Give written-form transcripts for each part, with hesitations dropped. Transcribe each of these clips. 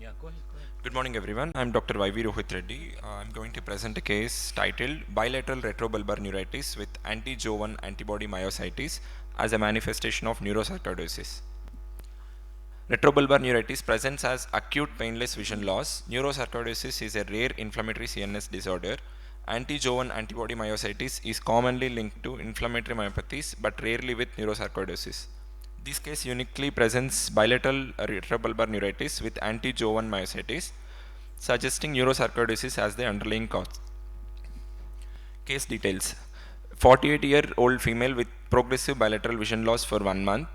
Yeah, go ahead, go ahead. Good morning everyone. I'm Dr. Rohith Reddy. I'm going to present a case titled Bilateral retrobulbar neuritis with anti-Jo1 antibody myositis as a manifestation of neurosarcoidosis. Retrobulbar neuritis presents as acute painless vision loss. Neurosarcoidosis is a rare inflammatory CNS disorder. Anti-Jo1 antibody myositis is commonly linked to inflammatory myopathies but rarely with neurosarcoidosis. This case uniquely presents bilateral retrobulbar neuritis with anti-Jo1 myositis, suggesting neurosarcoidosis as the underlying cause. Case details: 48-year-old female with progressive bilateral vision loss for 1 month.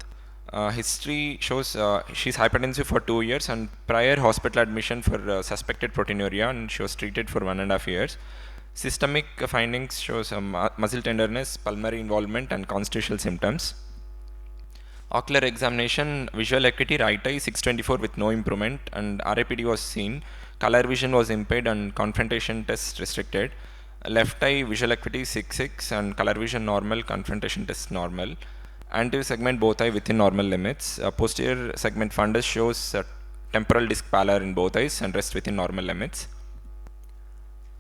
History shows she's hypertensive for 2 years and prior hospital admission for suspected proteinuria, and she was treated for 1.5 years. Systemic findings shows muscle tenderness, pulmonary involvement, and constitutional symptoms. Ocular examination: visual acuity right eye 624 with no improvement, and RAPD was seen. Color vision was impaired and confrontation test restricted. Left eye visual acuity 6.6 and color vision normal, confrontation test normal. Anterior segment both eye within normal limits. Posterior segment fundus shows temporal disc pallor in both eyes and rest within normal limits.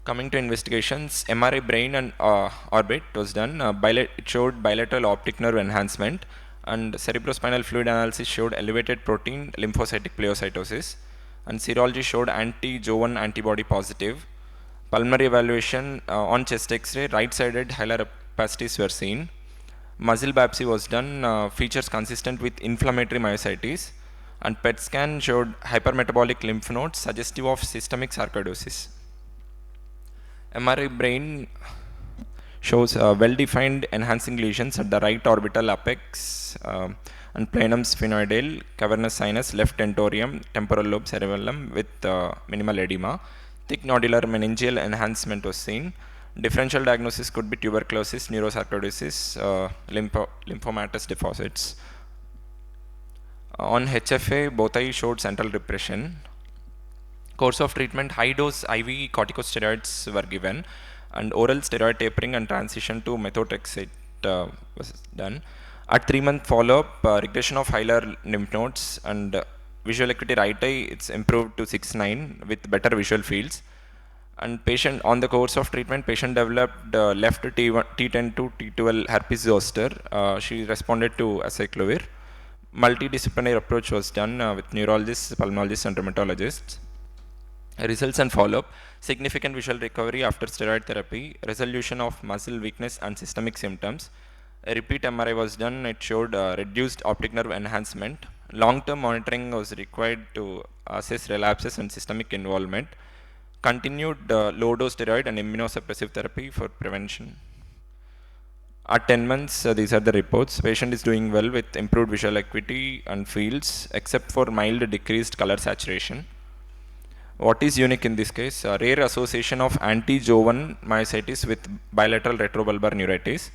Coming to investigations, MRI brain and orbit was done. It showed bilateral optic nerve enhancement, and cerebrospinal fluid analysis showed elevated protein lymphocytic pleocytosis, and serology showed anti-Jo1 antibody positive. Pulmonary evaluation on chest X-ray, right-sided hilar opacities were seen. Muscle biopsy was done, features consistent with inflammatory myositis, and PET scan showed hypermetabolic lymph nodes suggestive of systemic sarcoidosis. MRI brain shows well-defined enhancing lesions at the right orbital apex and planum sphenoidal, cavernous sinus, left tentorium, temporal lobe, cerebellum with minimal edema. Thick nodular meningeal enhancement was seen. Differential diagnosis could be tuberculosis, neurosarcoidosis, lymphomatous deposits. On HFA, both eyes showed central depression. Course of treatment: high dose IV corticosteroids were given, and oral steroid tapering and transition to methotrexate was done. At 3-month follow-up, regression of hilar lymph nodes and visual acuity right eye, it's improved to 6.9 with better visual fields. And patient on the course of treatment, patient developed left T10 to T12 herpes zoster. She responded to acyclovir. Multidisciplinary approach was done with neurologists, pulmonologists, and rheumatologists. Results and follow-up: significant visual recovery after steroid therapy, resolution of muscle weakness and systemic symptoms. A repeat MRI was done. It showed reduced optic nerve enhancement. Long-term monitoring was required to assess relapses and systemic involvement. Continued low-dose steroid and immunosuppressive therapy for prevention. At 10 months, these are the reports. Patient is doing well with improved visual acuity and fields, except for mild decreased color saturation. What is unique in this case? A rare association of anti-Jo1 myositis with bilateral retrobulbar neuritis.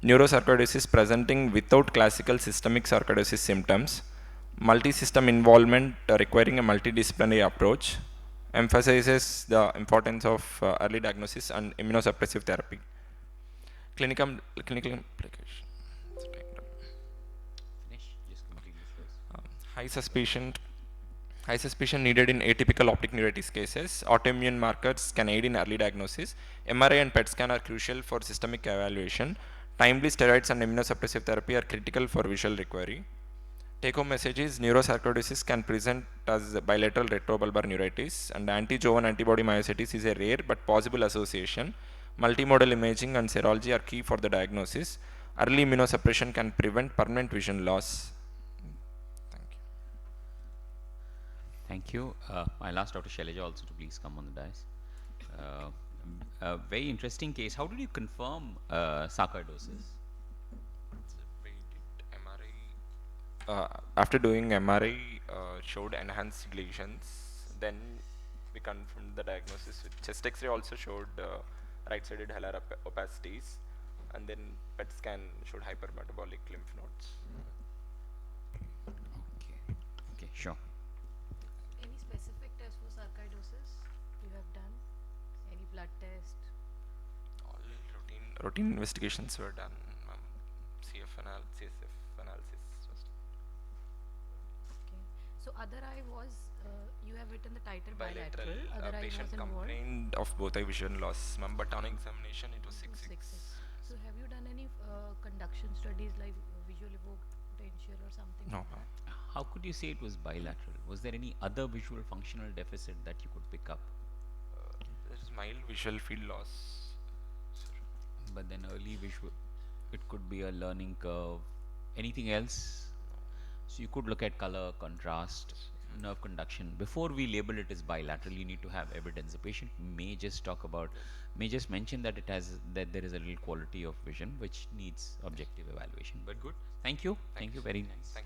Neurosarcoidosis presenting without classical systemic sarcoidosis symptoms. Multi-system involvement requiring a multidisciplinary approach. Emphasizes the importance of early diagnosis and immunosuppressive therapy. Clinical implication. Finish, just complete this first. High suspicion. High suspicion needed in atypical optic neuritis cases. Autoimmune markers can aid in early diagnosis. MRI and PET scan are crucial for systemic evaluation. Timely steroids and immunosuppressive therapy are critical for visual recovery. Take-home message is: neurosarcoidosis can present as bilateral retrobulbar neuritis, and anti-Jo1 antibody myositis is a rare but possible association. Multimodal imaging and serology are key for the diagnosis. Early immunosuppression can prevent permanent vision loss. Thank you. Thank you. I'll ask Dr. Shailaja also to please come on the dais. A very interesting case. How did you confirm sarcoidosis? After doing MRI, showed enhanced lesions. Then we confirmed the diagnosis with chest X-ray, also showed right-sided hilar opacities, and then PET scan showed hypermetabolic lymph nodes. Okay. Okay, sure. Any specific test for sarcoidosis you have done? Any blood test? All routine investigations were done. CSF analysis was done. Okay. So other eye was, you have written the title Bilateral. bilateral, other eye Patient was involved. complained of both eye vision loss, ma'am, but on examination it was 6 6 6. 6. So have you done any conduction studies like visual evoked potential or something No, like ma'am. that? How could you say it was bilateral? Was there any other visual functional deficit that you could pick up? There is mild visual field loss. But then early visual, it could be a learning curve. Anything else? So you could look at color, contrast, nerve conduction. Before we label it as bilateral, you need to have evidence. The patient may just talk about, may just mention that it has, that there is a little quality of vision which needs objective evaluation. But good. Thank you. Thank you. Very nice. Thank you.